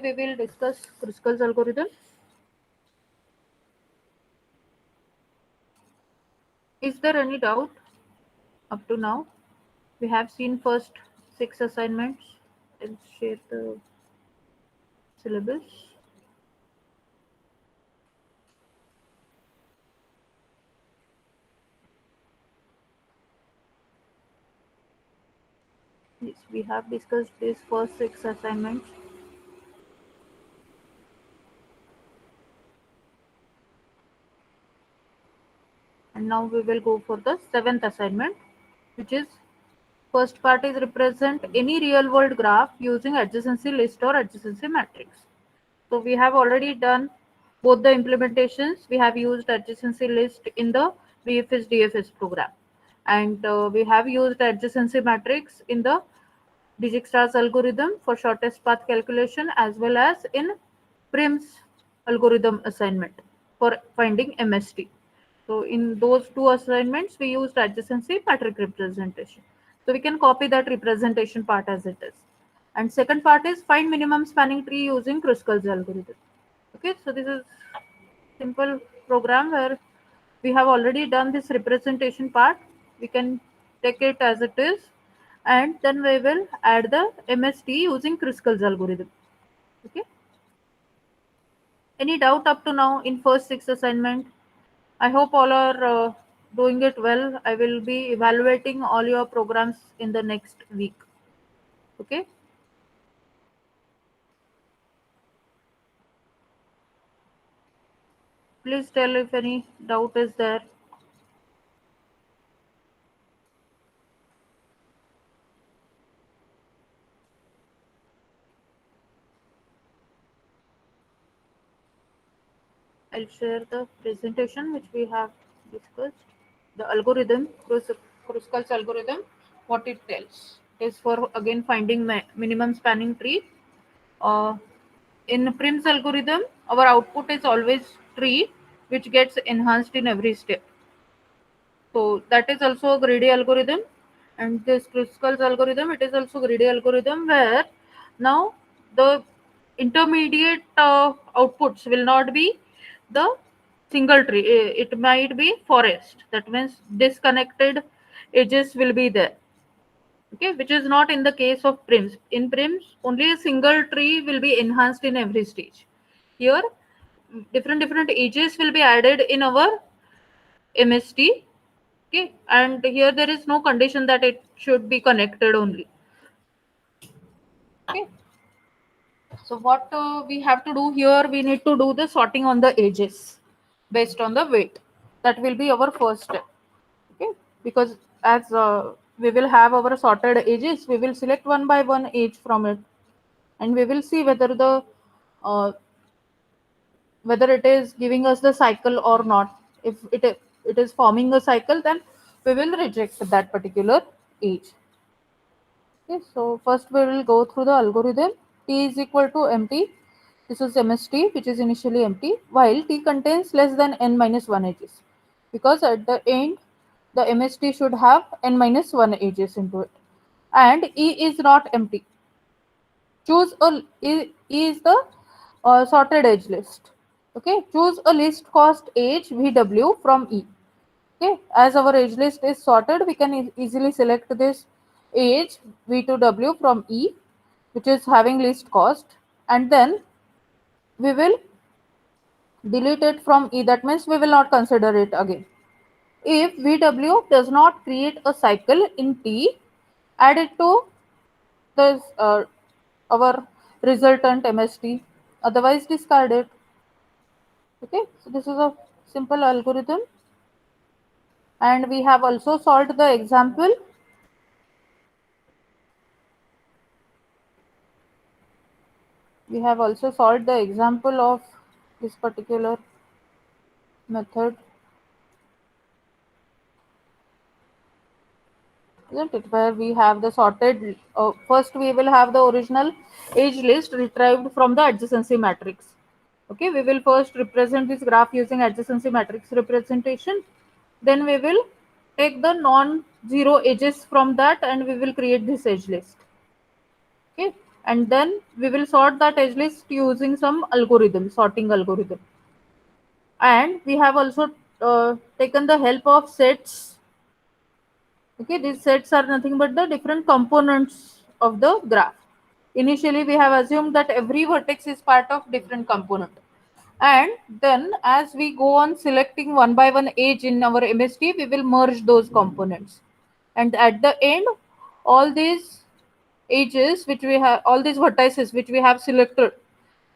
we will discuss Kruskal's algorithm. Is there any doubt up to now? We have seen first 6 assignments. I'll share the syllabus. Yes, we have discussed these first 6 assignments, and now we will go for the seventh assignment, which is first part is represent any real world graph using adjacency list or adjacency matrix. So we have already done both the implementations. We have used adjacency list in the VFS DFS program, and we have used adjacency matrix in the Dijkstra's algorithm for shortest path calculation, as well as in Prim's algorithm assignment for finding MST. So in those two assignments, we used adjacency matrix representation. So we can copy that representation part as it is. And second part is find minimum spanning tree using Kruskal's algorithm. Okay, so this is simple program where we have already done this representation part. We can take it as it is, and then we will add the MST using Kruskal's algorithm. Okay, any doubt up to now in first 6 assignment? I hope all are doing it well. I will be evaluating all your programs in the next week. Okay, please tell if any doubt is there. I'll share the presentation which we have discussed. The algorithm, Kruskal's algorithm, what it tells is for again finding minimum spanning tree. Uh, in Prim's algorithm, our output is always tree, which gets enhanced in every step. So that is also a greedy algorithm, and this Kruskal's algorithm, it is also greedy algorithm where now the intermediate outputs will not be the single tree. It might be forest. That means disconnected edges will be there. Okay, which is not in the case of Prims. In Prims, only a single tree will be enhanced in every stage. Here, different edges will be added in our MST. Okay, and here there is no condition that it should be connected only. Okay, so what we have to do here, we need to do the sorting on the edges based on the weight. That will be our first step. Okay, because as we will have our sorted edges, we will select one by one edge from it, and we will see uh, whether it is giving us the cycle or not. If it is forming a cycle, then we will reject that particular edge. Okay, so first we will go through the algorithm. T is equal to empty. This is MST, which is initially empty, while T contains less than n minus 1 edges. Because at the end, the MST should have n minus 1 edges into it. And E is not empty. Choose a E is the sorted edge list. Okay, choose a list cost edge VW from E. Okay, as our edge list is sorted, we can easily select this edge V2W from E, which is having least cost, and then we will delete it from E. That means we will not consider it again. If VW does not create a cycle in T, add it to this our resultant MST. Otherwise, discard it. Okay, so this is a simple algorithm, and we have also solved the example. We have also solved the example of this particular method, isn't it? Where we have the sorted, first we will have the original age list retrieved from the adjacency matrix. Okay, we will first represent this graph using adjacency matrix representation. Then we will take the non-zero edges from that and we will create this edge list. Okay, and then we will sort that edge list using some algorithm, sorting algorithm. And we have also taken the help of sets. Okay, these sets are nothing but the different components of the graph. Initially, we have assumed that every vertex is part of different component. And then as we go on selecting one by one edge in our MST, we will merge those components. And at the end, all these edges which we have, all these vertices which we have selected,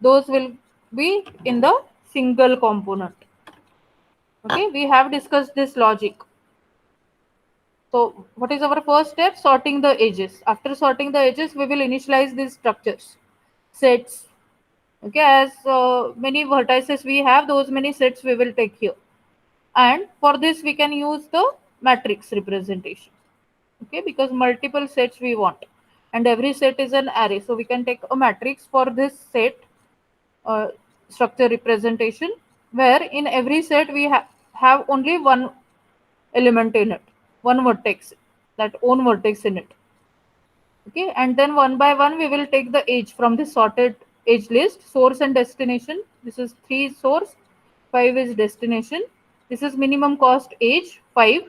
those will be in the single component. Okay, we have discussed this logic. So what is our first step? Sorting the edges. After sorting the edges, we will initialize these structures, sets. Okay, as many vertices we have, those many sets we will take here. And for this, we can use the matrix representation. Okay, because multiple sets we want, and every set is an array. So we can take a matrix for this set uh, structure representation, where in every set we have only one element in it, one vertex, that own vertex in it. Okay, and then one by one we will take the edge from the sorted edge list, source and destination. This is 3 source, 5 is destination. This is minimum cost edge 5,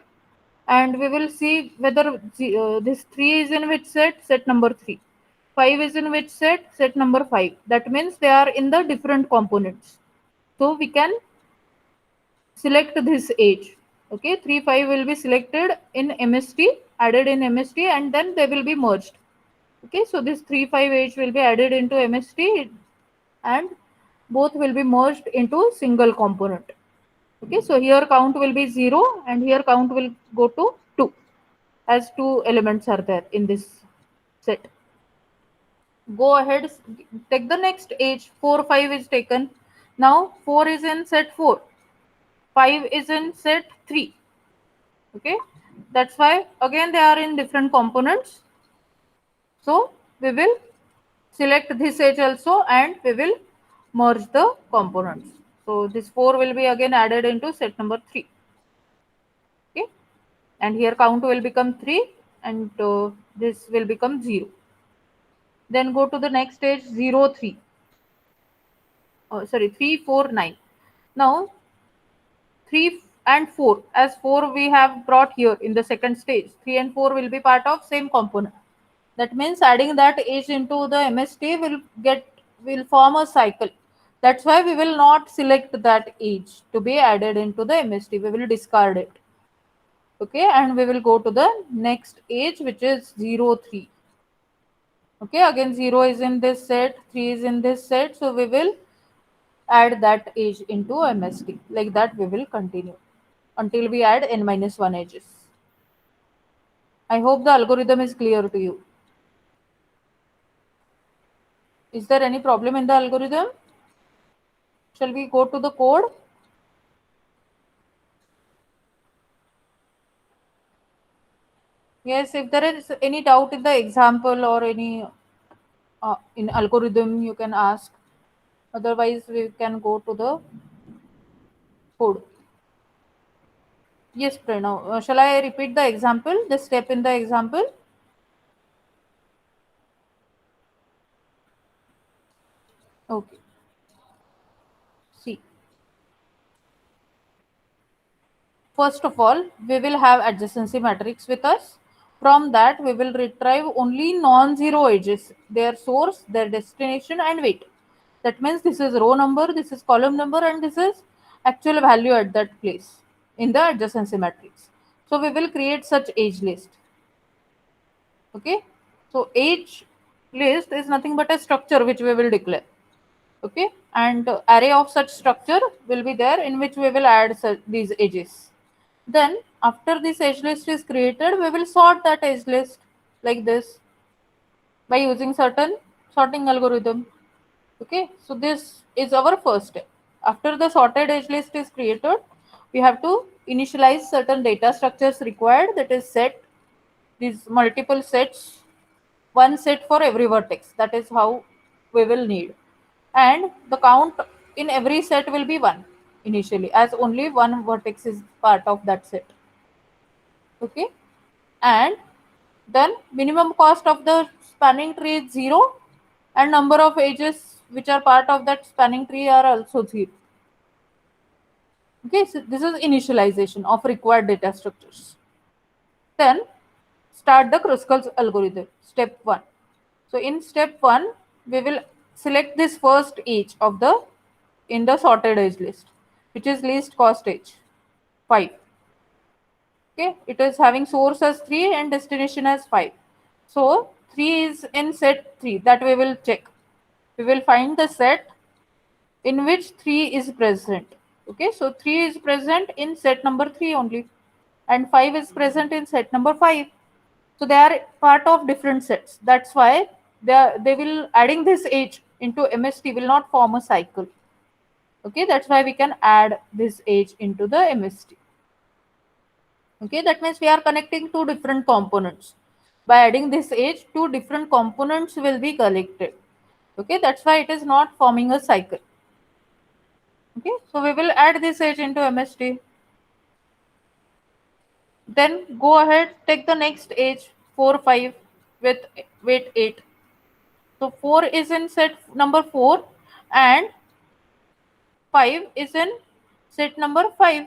and we will see whether this 3 is in which set, set number 3. 5 is in which set, set number 5. That means they are in the different components. So we can select this age. Okay, 3 5 will be selected in MST, added in MST, and then they will be merged. Okay, so this 3 5 age will be added into MST, and both will be merged into single component. Okay, so here count will be 0 and here count will go to 2, as two elements are there in this set. Go ahead, take the next age. 4 5 is taken. Now 4 is in set 4, 5 is in set 3. Okay, that's why again they are in different components. So we will select this edge also and we will merge the components. So this 4 will be again added into set number 3. Okay, and here count will become 3 and this will become 0. Then go to the next edge, 0 3. Sorry, 3 4 9. Now 3 and 4, as 4 we have brought here in the second stage, 3 and 4 will be part of same component. That means adding that edge into the MST will form a cycle. That's why we will not select that edge to be added into the MST. We will discard it. Okay, and we will go to the next edge, which is 0 3. Okay, again 0 is in this set, 3 is in this set, so we will add that edge into MST. Like that we will continue until we add n minus 1 edges. I hope the algorithm is clear to you. Is there any problem in the algorithm? Shall we go to the code? Yes, if there is any doubt in the example or any in algorithm, you can ask. Otherwise, we can go to the code. Yes, Pranav. Shall I repeat the example, the step in the example? Okay. See, first of all, we will have adjacency matrix with us. From that, we will retrieve only non-zero edges, their source, their destination, and weight. That means this is row number, this is column number, and this is actual value at that place in the adjacency matrix. So we will create such age list. Okay. So age list is nothing but a structure which we will declare. Okay, and array of such structure will be there in which we will add these edges. Then after this edge list is created, we will sort that edge list like this by using certain sorting algorithm. Okay, so this is our first step. After the sorted edge list is created, we have to initialize certain data structures required, that is set, these multiple sets, one set for every vertex. That is how we will need. And the count in every set will be 1 initially, as only one vertex is part of that set. Okay, and then minimum cost of the spanning tree is 0, and number of edges which are part of that spanning tree are also 0. Okay, so this is initialization of required data structures. Then start the Kruskal's algorithm. Step 1. So in step 1, we will select this first edge of the in the sorted edge list, which is least cost edge 5. Okay, it is having source as 3 and destination as 5. So 3 is in set 3, that we will check. We will find the set in which 3 is present. Okay, so 3 is present in set number 3 only, and 5 is present in set number 5. So they are part of different sets. That's why they will adding this age into MST will not form a cycle. Okay, that's why we can add this age into the MST. Okay, that means we are connecting two different components. By adding this age, two different components will be collected. Okay, that's why it is not forming a cycle. Okay, so we will add this age into MST. Then go ahead, take the next age 4, 5 with weight 8. So 4 is in set number 4 and 5 is in set number 5,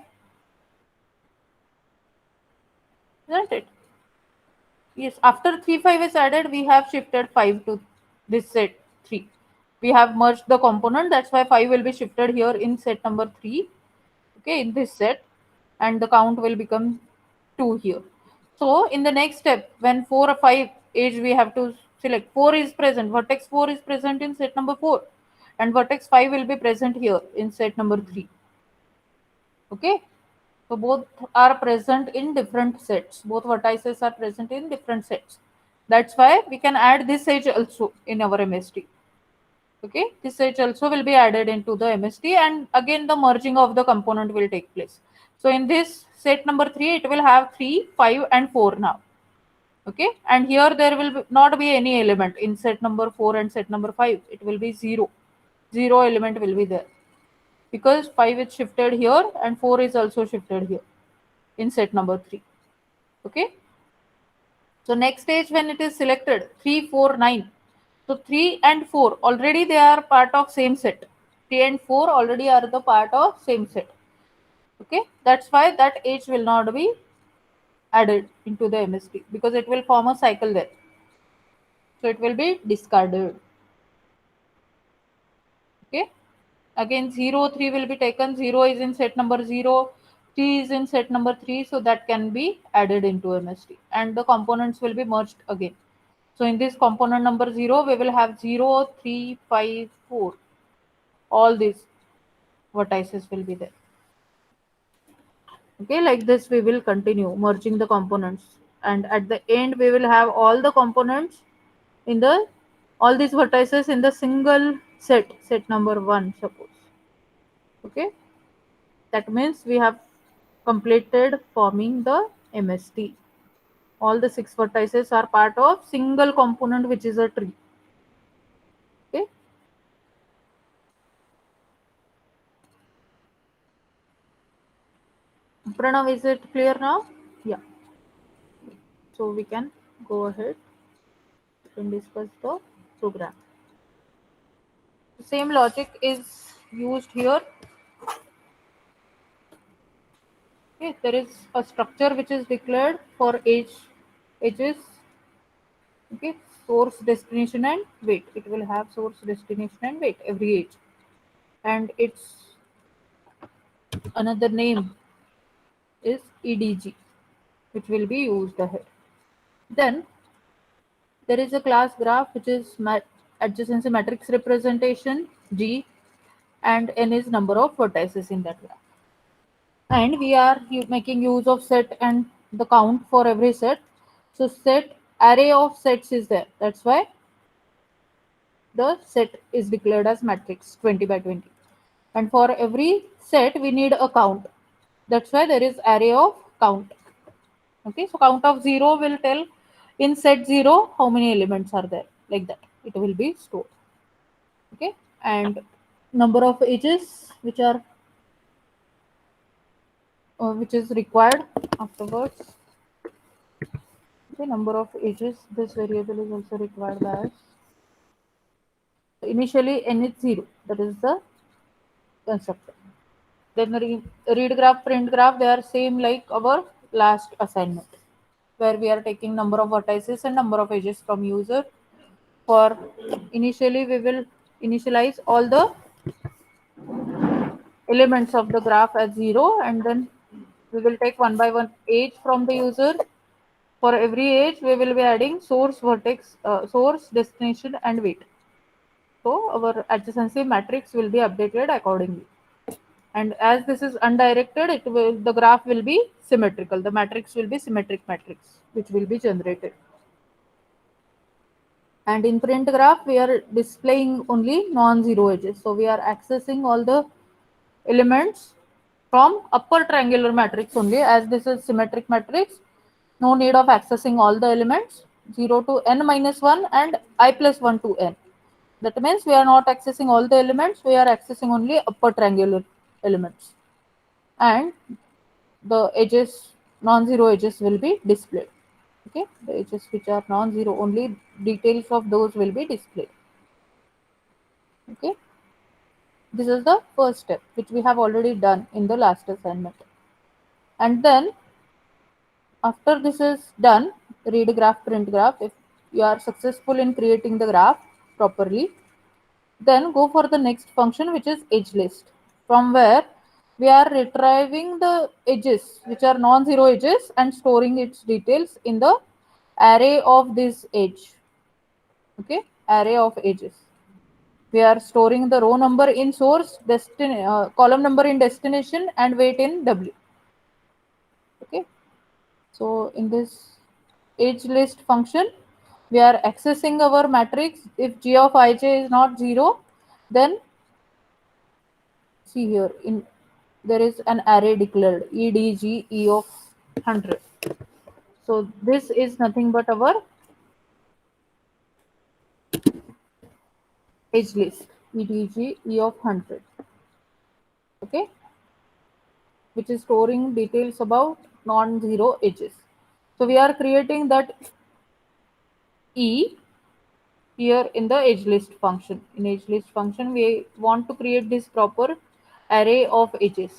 isn't it? Yes, after 3, 5 is added, we have shifted 5 to this set 3. We have merged the component, that's why 5 will be shifted here in set number 3, okay, in this set, and the count will become 2 here. So in the next step, when 4 or 5 age, we have to select 4 is present, vertex 4 is present in set number 4, and vertex 5 will be present here in set number 3. Okay, so both are present in different sets. Both vertices are present in different sets. That's why we can add this edge also in our MST. Okay, this edge also will be added into the MST, and again the merging of the component will take place. So in this set number 3, it will have 3, 5 and 4 now. Okay, and here there will not be any element in set number 4 and set number 5. It will be 0. 0 element will be there because 5 is shifted here and 4 is also shifted here in set number 3. Okay, so next stage when it is selected 3, 4, 9. So 3 and 4 already they are part of same set. 3 and 4 already are the part of same set. Okay, that's why that age will not be added into the MST because it will form a cycle there. So it will be discarded. Okay, again 0, 3 will be taken. 0 is in set number 0. 3 is in set number 3, so that can be added into MST and the components will be merged again. So in this component number 0, we will have 0, 3, 5, 4. All these vertices will be there. Okay, like this we will continue merging the components, and at the end we will have all the components in the all these vertices in the single set number 1, suppose. Okay, that means we have completed forming the MST. All the 6 vertices are part of single component, which is a tree. Okay, Pranav, is it clear now? Yeah, so we can go ahead and discuss the program. The same logic is used here. Okay, there is a structure which is declared for edges. Okay, source, destination, and weight. It will have source, destination, and weight every edge, and its another name is EDG, which will be used ahead. Then there is a class graph which is adjacency matrix representation G, and N is number of vertices in that graph. And we are making use of set and the count for every set. So set array of sets is there. That's why the set is declared as matrix 20 by 20. And for every set we need a count. That's why there is array of count. Okay, so count of 0 will tell in set 0 how many elements are there, like that it will be stored. Okay, and number of edges which is required afterwards. Okay, number of edges, this variable is also required as initially n is 0. That is the constructor. Then read graph, print graph, they are same like our last assignment, where we are taking number of vertices and number of edges from user. For initially, we will initialize all the elements of the graph as 0, and then we will take one by one edge from the user. For every edge, we will be adding source, vertex, source, destination, and weight. So our adjacency matrix will be updated accordingly. And as this is undirected, the graph will be symmetrical. The matrix will be symmetric matrix, which will be generated. And in print graph, we are displaying only non-zero edges. So we are accessing all the elements from upper triangular matrix only. As this is symmetric matrix, no need of accessing all the elements 0 to n minus 1 and I plus 1 to n. That means we are not accessing all the elements, we are accessing only upper triangular elements. And the edges, non-zero edges will be displayed. Okay, the edges which are non-zero, only details of those will be displayed. Okay, this is the first step which we have already done in the last assignment. And then after this is done, read graph, print graph, if you are successful in creating the graph properly, then go for the next function, which is edge list, from where we are retrieving the edges which are non-zero edges and storing its details in the array of this edge. Okay, array of edges. We are storing the row number in source, column number in destination, and weight in W. Okay, so in this edge list function, we are accessing our matrix. If g of ij is not 0, then see here, in there is an array declared edg e of 100. So this is nothing but our edge list, edg e of 100. Okay, which is storing details about non-zero edges. So we are creating that e here in the edge list function. In edge list function, we want to create this proper array of edges.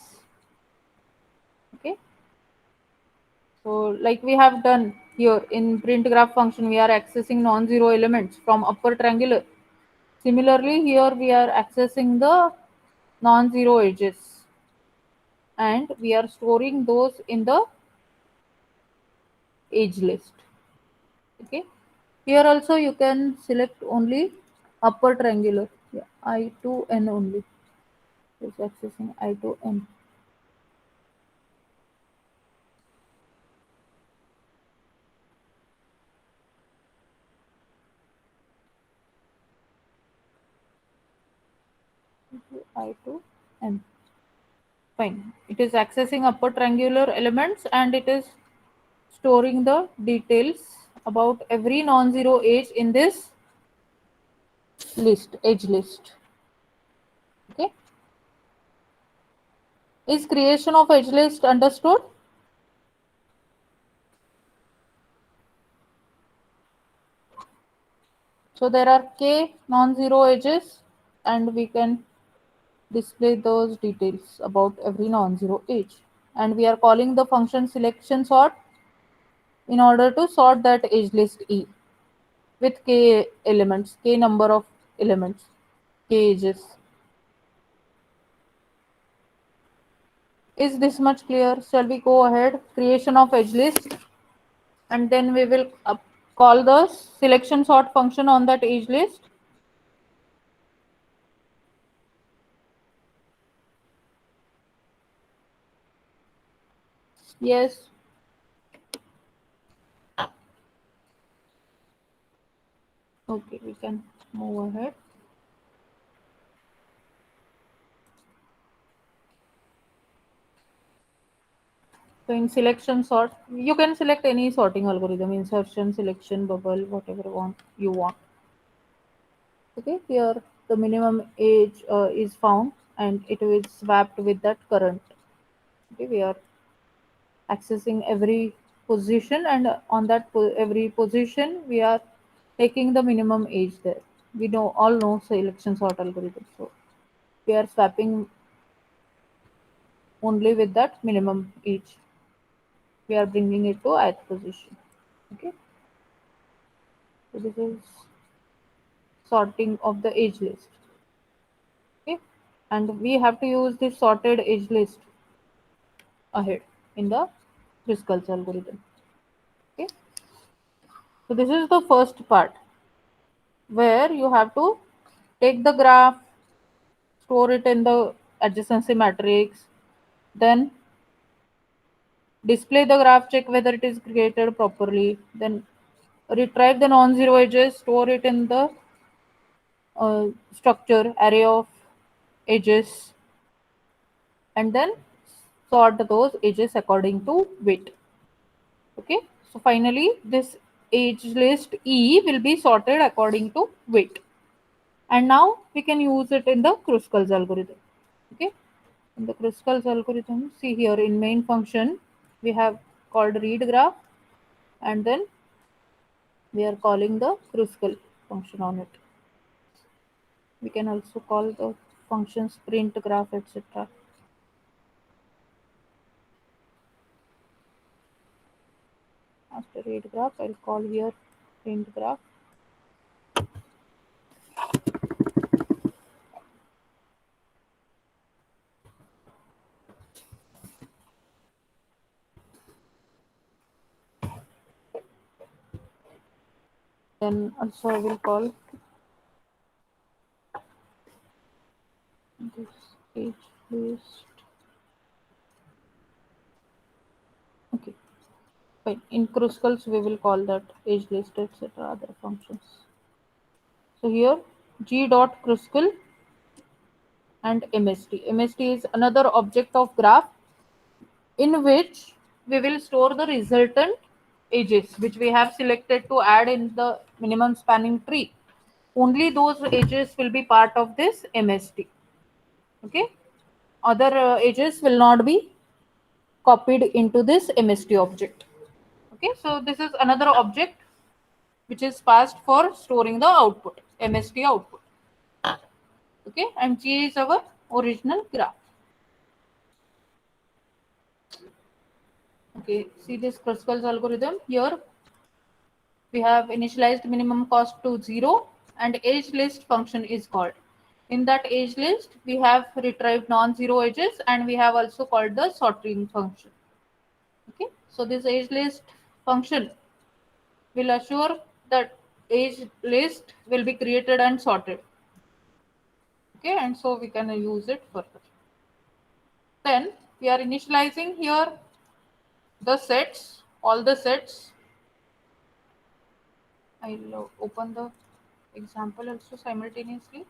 Okay, so like we have done here in print graph function, we are accessing non-zero elements from upper triangular. Similarly, here we are accessing the non-zero edges, and we are storing those in the edge list. Okay, here also you can select only upper triangular. Yeah, I to n only. It's accessing I to n. I to n. Fine. It is accessing upper triangular elements, and it is storing the details about every non-zero edge in this list, edge list. Okay. Is creation of edge list understood? So there are k non-zero edges, and we can display those details about every non-zero edge. And we are calling the function selection sort in order to sort that edge list E with k elements, k number of elements, k edges. Is this much clear? Shall we go ahead? Creation of edge list, and then we will call the selection sort function on that edge list. Yes. Okay, we can move ahead. So in selection sort, you can select any sorting algorithm, insertion, selection, bubble, whatever you want. Okay, here the minimum age is found, and it is swapped with that current. Okay, we are accessing every position, and on that every position we are taking the minimum age there. We know all know selection sort algorithm. So we are swapping only with that minimum age. We are bringing it to ith position. Okay. So this is sorting of the age list. Okay. And we have to use this sorted age list ahead in the Kruskal algorithm. Okay. So this is the first part where you have to take the graph, store it in the adjacency matrix, then display the graph, check whether it is created properly, then retrieve the non-zero edges, store it in the structure array of edges, and then sort those edges according to weight. Okay, so finally this age list E will be sorted according to weight, and now we can use it in the Kruskal's algorithm. Okay, in the Kruskal's algorithm, see here in main function we have called read graph, and then we are calling the Kruskal function on it. We can also call the functions print graph, etc. After read graph, I'll call here print graph. Then also I will call this age list. Okay, fine. In Kruskal's, we will call that age list, etc. Other functions. So here g dot Kruskal and MST. MST is another object of graph in which we will store the resultant edges which we have selected to add in the minimum spanning tree. Only those edges will be part of this MST. Okay, other edges will not be copied into this MST object. Okay, so this is another object which is passed for storing the output, MST output. Okay, and G is our original graph. Okay, see this Kruskal's algorithm here. We have initialized minimum cost to 0 and age list function is called. In that age list, we have retrieved non-zero edges and we have also called the sorting function. Okay, so this age list function will assure that age list will be created and sorted. Okay, and so we can use it further. Then we are initializing here the sets, all the sets. I'll open the example also simultaneously.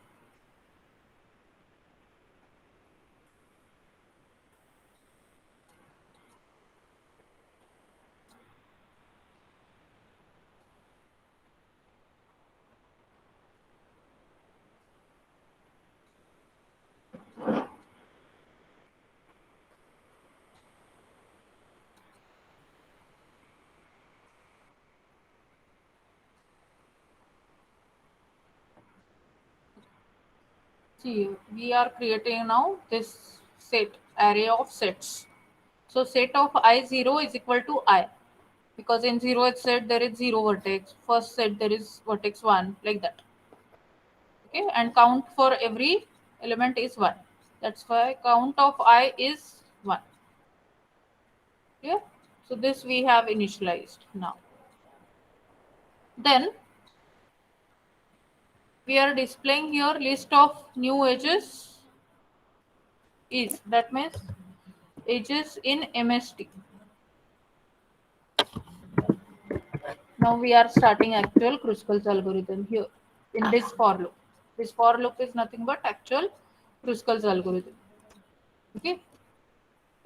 See, we are creating now this set array of sets. So set of I0 is equal to I, because in 0th set there is 0 vertex, first set there is vertex 1, like that. Okay, and count for every element is 1. That's why count of I is 1. Yeah, so this we have initialized now. Then we are displaying here list of new edges is, that means edges in MST. Now we are starting actual Kruskal's algorithm here in this for loop. This for loop is nothing but actual Kruskal's algorithm. Okay,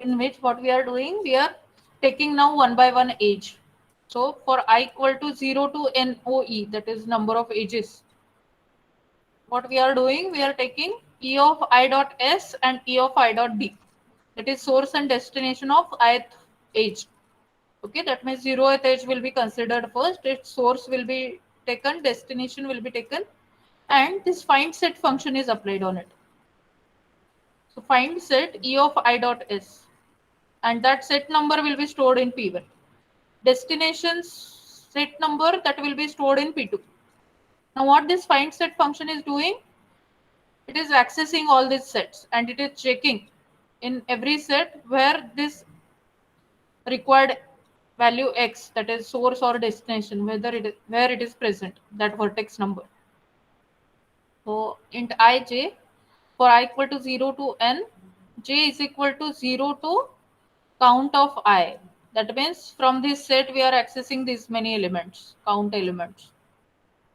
in which what we are doing, we are taking now one by one age. So for I equal to 0 to NOE, that is number of ages, what we are doing, we are taking E of I dot S and E of I dot D. That is source and destination of ith age. Okay, that means 0th age will be considered first, its source will be taken, destination will be taken, and this find set function is applied on it. So find set E of I dot S, and that set number will be stored in P1. Destination set number that will be stored in P2. Now what this find set function is doing, it is accessing all these sets and it is checking in every set where this required value x, that is source or destination, where it is present, that vertex number. So int ij, for I equal to 0 to n, j is equal to 0 to count of I. That means from this set we are accessing these many elements, count elements.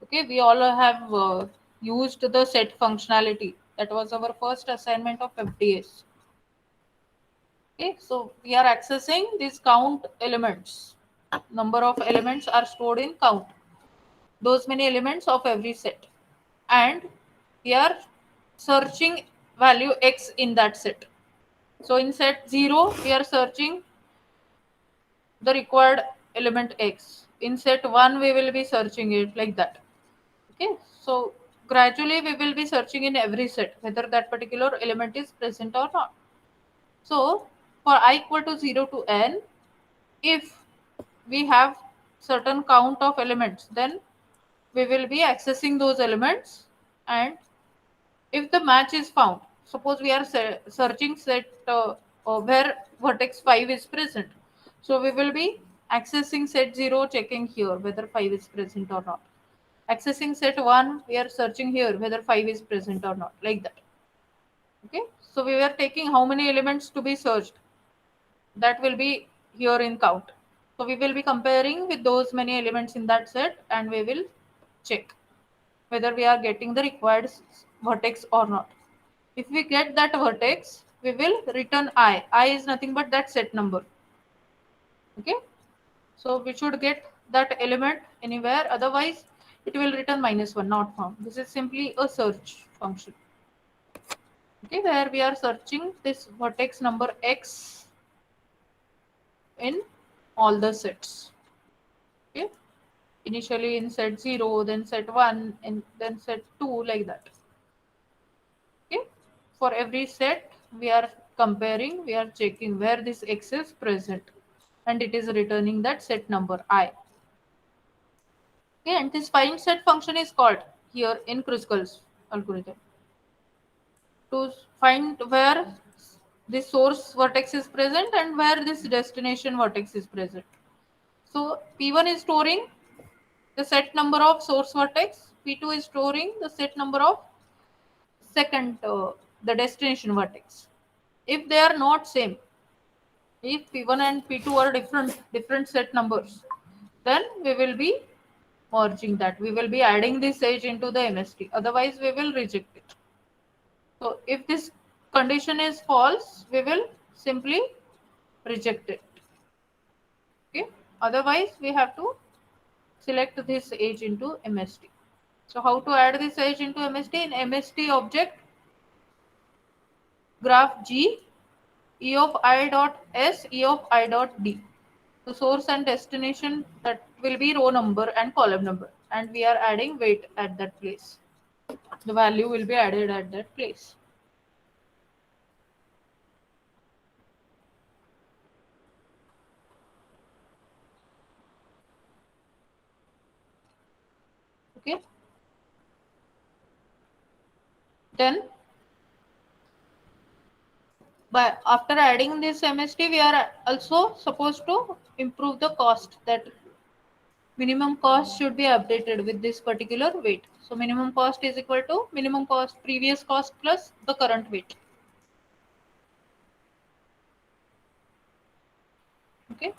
Okay, we all have used the set functionality. That was our first assignment of FDS. Okay, so we are accessing these count elements. Number of elements are stored in count. Those many elements of every set. And we are searching value x in that set. So in set 0, we are searching the required element x. In set 1, we will be searching it like that. Okay, so gradually we will be searching in every set whether that particular element is present or not. So for I equal to 0 to n, if we have certain count of elements, then we will be accessing those elements, and if the match is found, suppose we are searching set where vertex 5 is present, so we will be accessing set 0, checking here whether 5 is present or not. Accessing set 1, we are searching here whether 5 is present or not, like that. Okay, so we are taking how many elements to be searched, that will be here in count. So we will be comparing with those many elements in that set and we will check whether we are getting the required vertex or not. If we get that vertex, we will return I. I is nothing but that set number. Okay, so we should get that element anywhere, otherwise it will return -1, not found. This is simply a search function. Okay, where we are searching this vertex number x in all the sets. Okay, initially in set 0, then set 1, and then set 2, like that. Okay, for every set we are comparing, we are checking where this x is present, and it is returning that set number I. Okay, and this find set function is called here in Kruskal's algorithm to find where this source vertex is present and where this destination vertex is present. So P1 is storing the set number of source vertex, P2 is storing the set number of second the destination vertex. If they are not same, if P1 and P2 are different set numbers, then we will be merging that. We will be adding this edge into the MST. Otherwise, we will reject it. So if this condition is false, we will simply reject it. Okay. Otherwise, we have to select this edge into MST. So how to add this edge into MST? In MST object, graph G, E of I dot S, E of I dot D. The source and destination, that will be row number and column number, and we are adding weight at that place. The value will be added at that place. Okay, then but after adding this MST, we are also supposed to improve the cost. That minimum cost should be updated with this particular weight. So minimum cost is equal to minimum cost previous cost plus the current weight. Okay,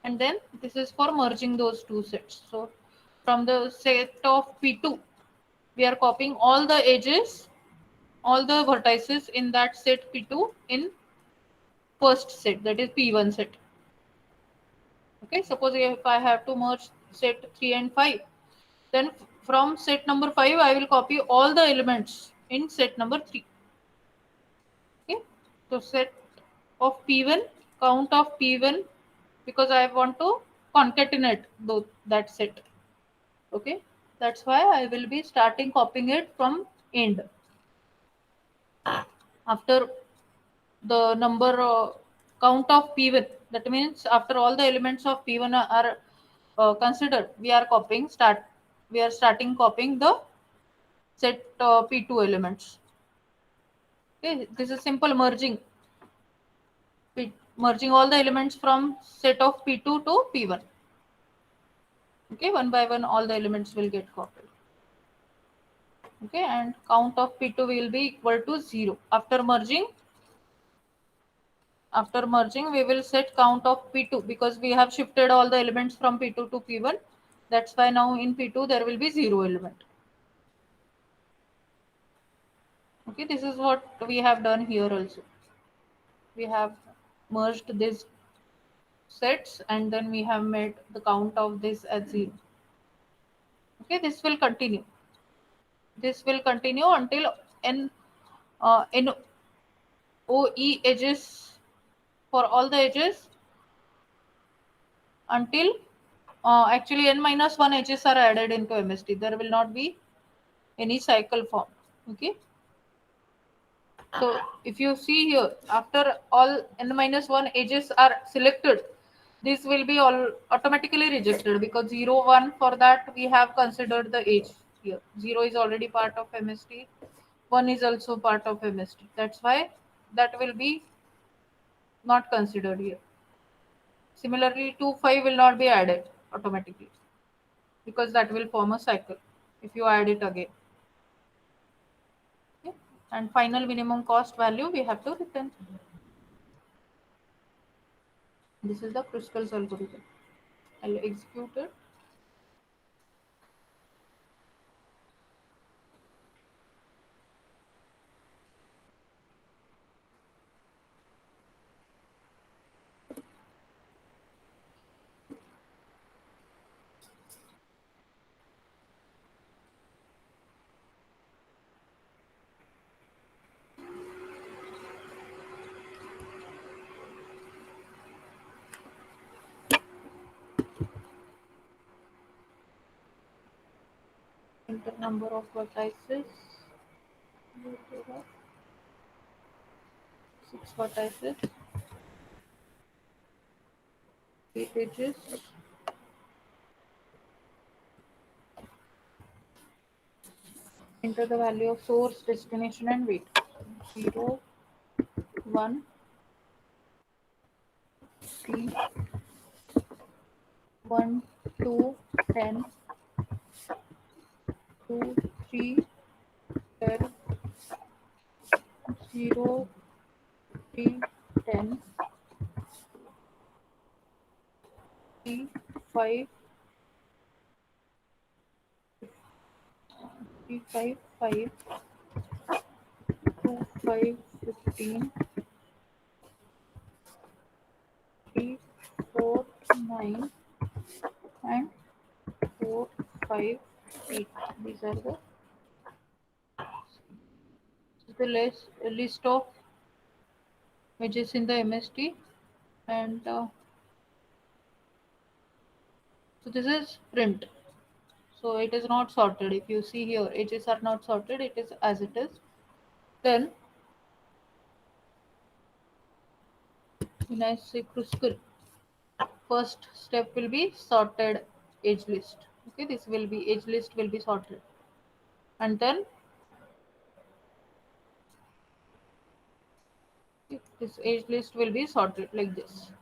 and then this is for merging those two sets. So from the set of P2, we are copying all the edges, all the vertices in that set P2 in first set, that is P1 set. Okay, suppose if I have to merge set 3 and 5, then from set number 5 I will copy all the elements in set number 3. Okay, so set of P1, count of P1, because I want to concatenate that set. Okay, That's why I will be starting copying it from end. After the number count of P1, that means after all the elements of P1 are considered, we are starting copying the set P2 elements. Okay, this is simple merging. Merging all the elements from set of P2 to P1. Okay, one by one all the elements will get copied. Okay, and count of P2 will be equal to 0. After merging we will set count of P2 because we have shifted all the elements from P2 to P1. That's why now in P2 there will be 0 element. Okay, this is what we have done here also. We have merged these sets and then we have made the count of this as 0. Okay, this will continue until n n o e edges, for all the edges, until actually n minus 1 edges are added into MST. There will not be any cycle form. Okay, so if you see here, after all n minus 1 edges are selected, this will be all automatically rejected because 0 1, for that we have considered the edge here. 0 is already part of MST, 1 is also part of MST. That's why that will be not considered here. Similarly, 2 5 will not be added automatically because that will form a cycle if you add it again. Okay? And final minimum cost value we have to return. This is the Kruskal's algorithm. I'll execute it. Enter number of vertices. There are 6 vertices, 8 edges. Enter the value of source, destination, and weight. 0, 1, 3, 1, 2, 10, 2, 3, 12, 0, 3, 10, 3, 5, 3, 5, 5, 2, 5, 15, 3, 4, 9, and 4, 5, 8. These are the list of edges in the MST, and so this is print. So it is not sorted. If you see here, edges are not sorted. It is as it is. Then when I say Kruskal, first step will be sorted edge list. Okay, this will be edge list will be sorted, and then this edge list will be sorted like this: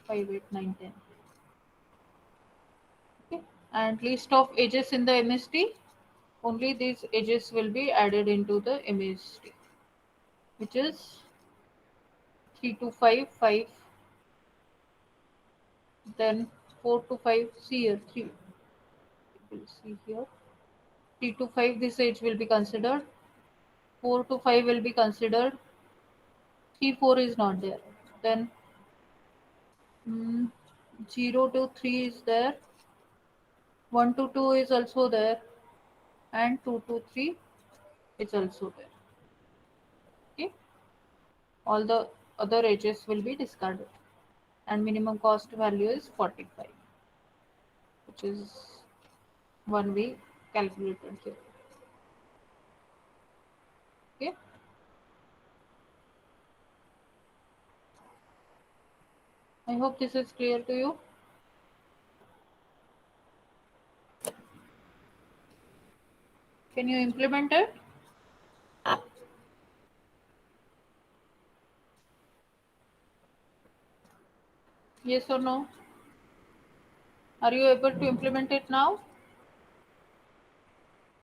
5, 8, 9, 10. Okay, and list of edges in the MST. Only these edges will be added into the MST, which is 3 to 5, 5, then 4 to 5. See here, 3. You will see here. 3 to 5, this edge will be considered. 4 to 5 will be considered. 3, 4 is not there. Then 0 to 3 is there. 1 to 2 is also there. And 2 to 3 is also there. Okay. All the other edges will be discarded. And minimum cost value is 45, which is 1 week. calculated here. Okay. I hope this is clear to you. Can you implement it? Yes or no? Are you able to implement it now?